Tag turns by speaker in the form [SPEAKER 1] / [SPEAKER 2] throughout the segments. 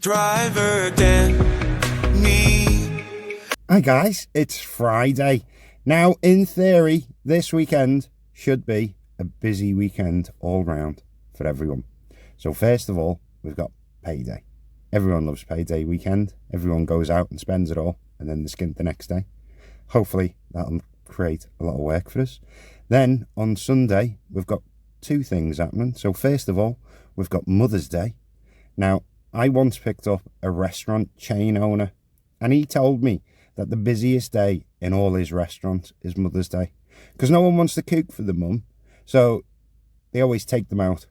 [SPEAKER 1] Driver than me.
[SPEAKER 2] Hi guys, it's Friday. Now, in theory, this weekend should be a busy weekend all round for everyone. So first of all, we've got payday. Everyone loves payday weekend. Everyone goes out and spends it all, and then they skint the next day. Hopefully, that'll create a lot of work for us. Then, on Sunday, we've got two things happening. So first of all, we've got Mother's Day. Now, I once picked up a restaurant chain owner, and he told me that the busiest day in all his restaurants is Mother's Day, because no one wants to cook for the mum, so they always take them out.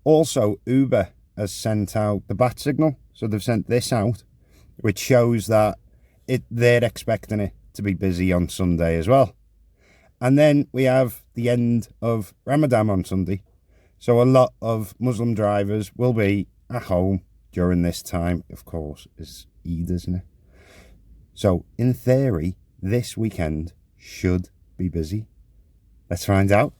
[SPEAKER 2] Also, Uber has sent out the bat signal, so they've sent this out, which shows that they're expecting it to be busy on Sunday as well. And then we have the end of Ramadan on Sunday, so a lot of Muslim drivers will be at home during this time. Of course, it's Eid, isn't it? So, in theory, this weekend should be busy. Let's find out.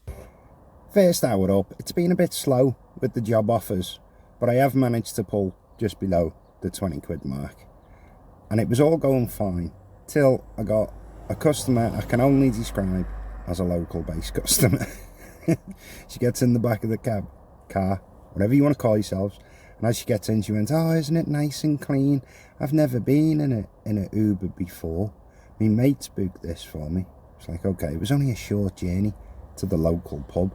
[SPEAKER 2] First hour up, it's been a bit slow with the job offers, but I have managed to pull just below the 20 quid mark. And it was all going fine, till I got a customer I can only describe as a local base customer. She gets in the back of the car, whatever you want to call yourselves, and as she gets in, she went, "Oh, isn't it nice and clean? I've never been in a Uber before. My mate's booked this for me." It's like, okay, it was only a short journey to the local pub,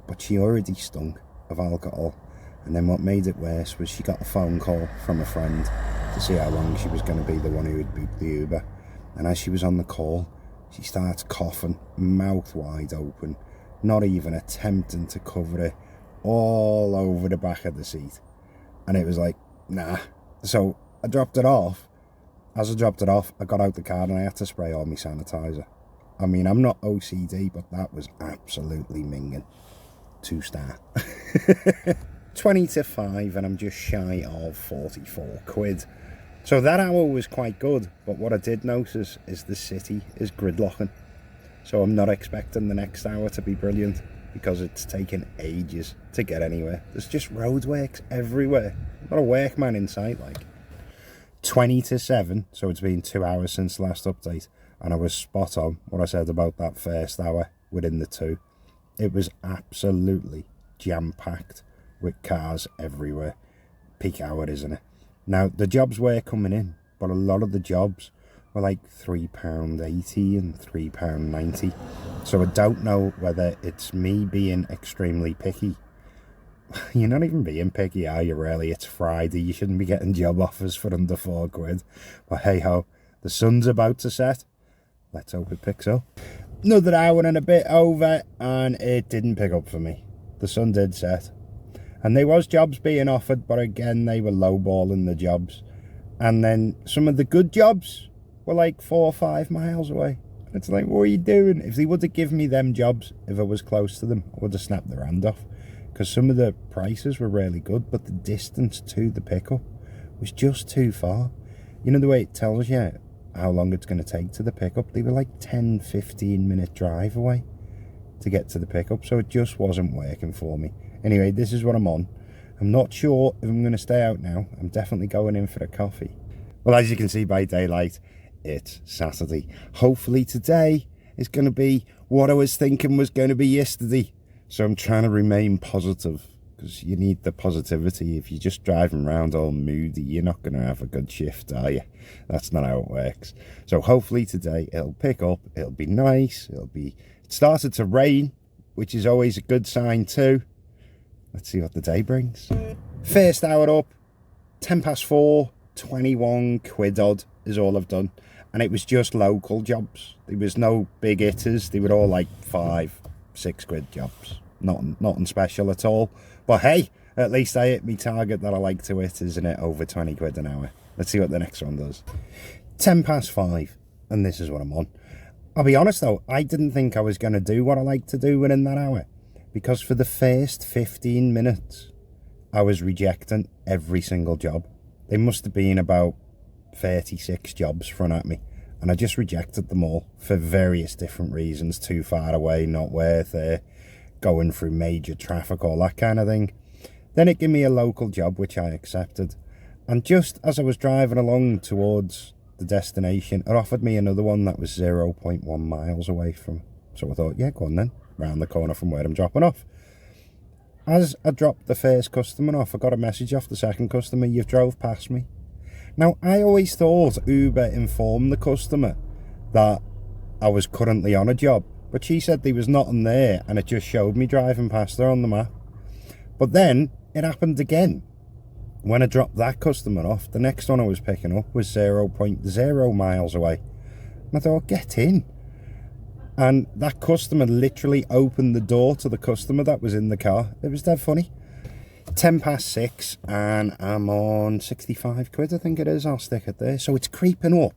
[SPEAKER 2] but she already stunk of alcohol. And then what made it worse was she got a phone call from a friend to see how long she was going to be the one who had booked the Uber. And as she was on the call, she starts coughing, mouth wide open, not even attempting to cover it, all over the back of the seat. And it was like, nah. So I dropped it off. As I dropped it off, I got out the car and I had to spray all my sanitizer. I mean, I'm not OCD, but that was absolutely minging. 2-star. 20 to 5, and I'm just shy of 44 quid. So that hour was quite good, but what I did notice is the city is gridlocking. So I'm not expecting the next hour to be brilliant, because it's taken ages to get anywhere. There's just roadworks everywhere. Not a workman in sight, like. 20 to 7, so it's been 2 hours since the last update, and I was spot on what I said about that first hour within the two. It was absolutely jam-packed with cars everywhere. Peak hour, isn't it? Now, the jobs were coming in, but a lot of the jobs were like £3.80 and £3.90. So I don't know whether it's me being extremely picky. You're not even being picky, are you, really? It's Friday. You shouldn't be getting job offers for under 4 quid. But hey-ho, the sun's about to set. Let's hope it picks up. Another hour and a bit over, and it didn't pick up for me. The sun did set. And there was jobs being offered, but again, they were lowballing the jobs. And then some of the good jobs were like 4 or 5 miles away. It's like, what are you doing? If they would have given me them jobs, if I was close to them, I would have snapped their hand off. Because some of the prices were really good, but the distance to the pickup was just too far. You know the way it tells you how long it's going to take to the pickup? They were like 10-15 minute drive away to get to the pickup, so it just wasn't working for me. Anyway, this is what I'm on. I'm not sure if I'm going to stay out now. I'm definitely going in for a coffee. Well, as you can see by daylight, it's Saturday. Hopefully today is going to be what I was thinking was going to be yesterday. So I'm trying to remain positive, because you need the positivity. If you're just driving around all moody, you're not going to have a good shift, are you? That's not how it works. So hopefully today it'll pick up. It'll be nice. It started to rain, which is always a good sign too. Let's see what the day brings. First hour up, 4:10, 21 quid odd is all I've done. And it was just local jobs. There was no big hitters. They were all like 5-6 quid jobs. Nothing special at all. But hey, at least I hit my target that I like to hit, isn't it? Over 20 quid an hour. Let's see what the next one does. 5:10, and this is what I'm on. I'll be honest though, I didn't think I was going to do what I like to do within that hour. Because for the first 15 minutes, I was rejecting every single job. There must have been about 36 jobs thrown at me. And I just rejected them all for various different reasons. Too far away, not worth it, going through major traffic, all that kind of thing. Then it gave me a local job, which I accepted. And just as I was driving along towards the destination, it offered me another one that was 0.1 miles away from. So I thought, yeah, go on then, round the corner from where I'm dropping off. As I dropped the first customer off, I got a message off the second customer, "You've drove past me." Now, I always thought Uber informed the customer that I was currently on a job, but she said there was nothing there and it just showed me driving past her on the map. But then it happened again. When I dropped that customer off, the next one I was picking up was 0.0 miles away. And I thought, get in. And that customer literally opened the door to the customer that was in the car. It was dead funny. 6:10 and I'm on 65 quid, I think it is. I'll stick it there. So it's creeping up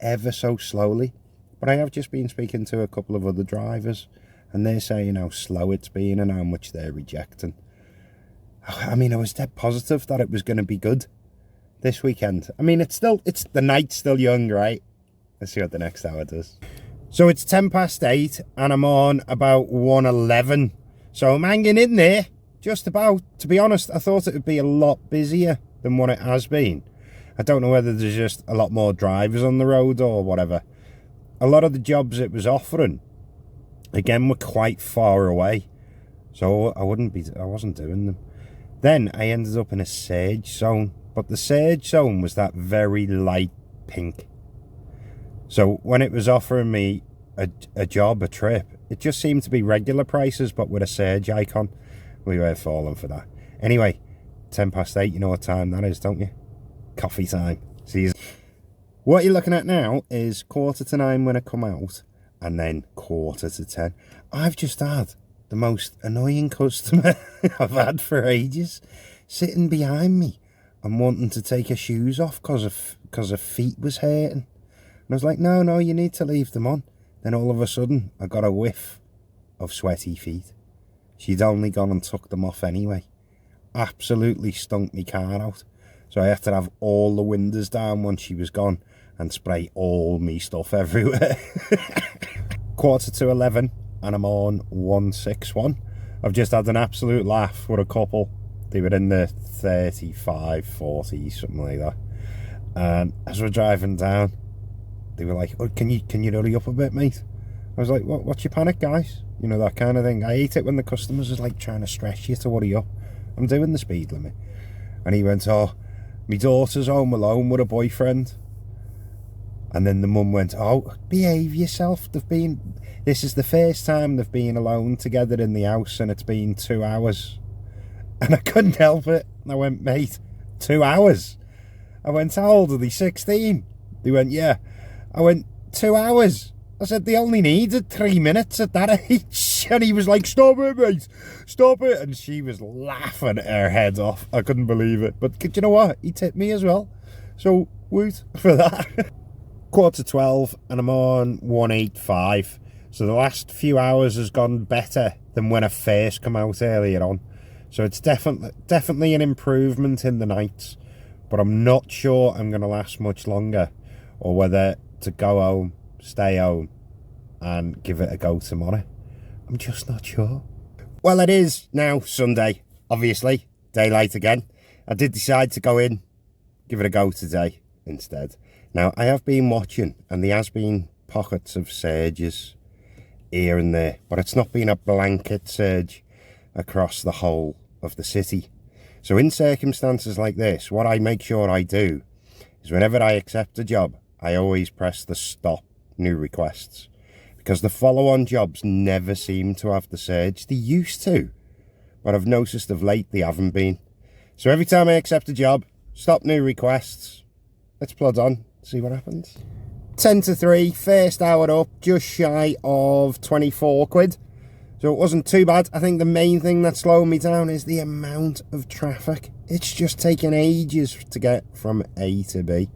[SPEAKER 2] ever so slowly. But I have just been speaking to a couple of other drivers and they're saying how slow it's been and how much they're rejecting. I mean, I was dead positive that it was going to be good this weekend. I mean, it's the night's still young, right? Let's see what the next hour does. So it's 8:10 and I'm on about 1:11. So I'm hanging in there, just about. To be honest, I thought it would be a lot busier than what it has been. I don't know whether there's just a lot more drivers on the road or whatever. A lot of the jobs it was offering, again, were quite far away. So I wasn't doing them. Then I ended up in a surge zone. But the surge zone was that very light pink. So when it was offering me a job, a trip, it just seemed to be regular prices, but with a surge icon. We were falling for that. Anyway, 8:10, you know what time that is, don't you? Coffee time. See you. What you're looking at now is 9:15 when I come out, and then 9:45. I've just had the most annoying customer I've had for ages, sitting behind me and wanting to take her shoes off because her feet was hurting. And I was like, no, you need to leave them on. Then all of a sudden, I got a whiff of sweaty feet. She'd only gone and took them off anyway. Absolutely stunk my car out. So I had to have all the windows down once she was gone and spray all me stuff everywhere. 11:15 and I'm on 161. I've just had an absolute laugh with a couple. They were in the 35, 40, something like that. And as we're driving down, they were like, "Oh, can you hurry up a bit, mate?" I was like, what's your panic, guys? You know, that kind of thing. I hate it when the customers is like trying to stress you to hurry up. I'm doing the speed limit. And he went, "Oh, my daughter's home alone with a boyfriend." And then the mum went, "Oh, behave yourself. This is the first time they've been alone together in the house and it's been 2 hours." And I couldn't help it. I went, "Mate, 2 hours?" I went, "How old are they, 16? They went, "Yeah." I went, 2 hours? I said, "They only needed 3 minutes at that age." And he was like, "Stop it, mate, stop it." And she was laughing her head off. I couldn't believe it. But do you know what? He tipped me as well. So, woot for that. 11:45 and I'm on 185. So the last few hours has gone better than when I first come out earlier on. So it's definitely an improvement in the nights. But I'm not sure I'm going to last much longer, or whether to go home, stay home, and give it a go tomorrow. I'm just not sure. Well, it is now Sunday, obviously. Daylight again. I did decide to go in, give it a go today instead. Now, I have been watching, and there has been pockets of surges here and there, but it's not been a blanket surge across the whole of the city. So in circumstances like this, what I make sure I do is whenever I accept a job, I always press the stop new requests, because the follow-on jobs never seem to have the surge. They used to, but I've noticed of late they haven't been. So every time I accept a job, stop new requests. Let's plod on, see what happens. 2:50, first hour up, just shy of 24 quid. So it wasn't too bad. I think the main thing that's slowing me down is the amount of traffic. It's just taking ages to get from A to B.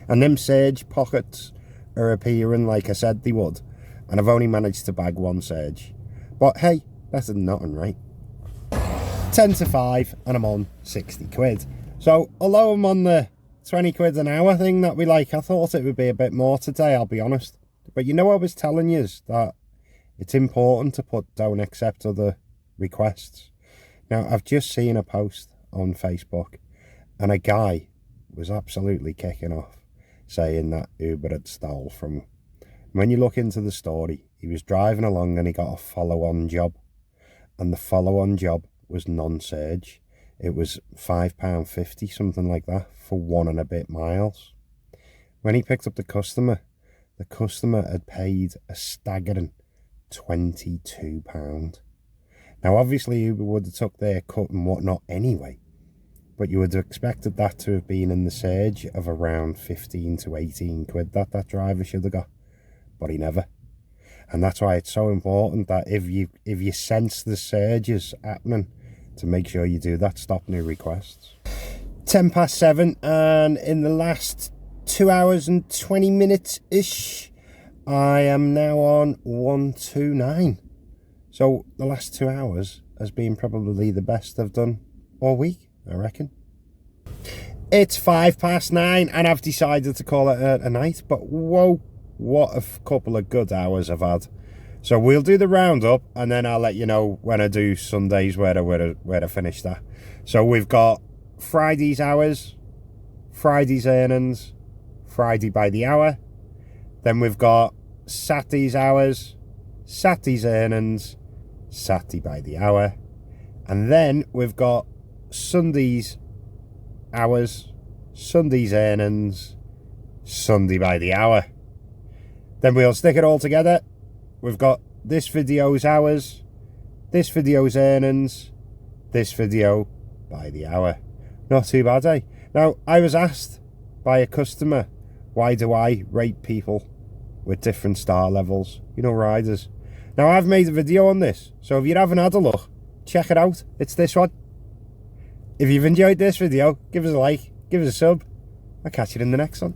[SPEAKER 2] And them surge pockets are appearing like I said they would. And I've only managed to bag one surge. But hey, better than nothing, right? 10:05 and I'm on 60 quid. So although I'm on the 20 quid an hour thing that we like, I thought it would be a bit more today, I'll be honest. But you know, I was telling you that it's important to put don't accept other requests. Now, I've just seen a post on Facebook and a guy was absolutely kicking off, saying that Uber had stole from him. When you look into the story, he was driving along and he got a follow-on job. And the follow-on job was non-surge. It was £5.50, something like that, for 1 and a bit miles. When he picked up the customer had paid a staggering £22. Now, obviously, Uber would have took their cut and whatnot anyway, but you would have expected that to have been in the surge of around 15 to 18 quid that driver should have got, but he never. And that's why it's so important that if you sense the surges happening, to make sure you do that, stop new requests. 7:10, and in the last 2 hours and 20 minutes-ish, I am now on 129. So the last 2 hours has been probably the best I've done all week, I reckon. It's 9:05 and I've decided to call it a night, but whoa, what a couple of good hours I've had. So we'll do the roundup and then I'll let you know when I do Sundays where I finish that. So we've got Friday's hours, Friday's earnings, Friday by the hour. Then we've got Saturday's hours, Saturday's earnings, Saturday by the hour. And then we've got Sunday's hours, Sunday's earnings, Sunday by the hour. Then we'll stick it all together. We've got this video's hours, this video's earnings, this video by the hour. Not too bad, eh? Now, I was asked by a customer, why do I rate people with different star levels? You know, riders. Now, I've made a video on this, so if you haven't had a look, check it out. It's this one. If you've enjoyed this video, give us a like, give us a sub. I'll catch you in the next one.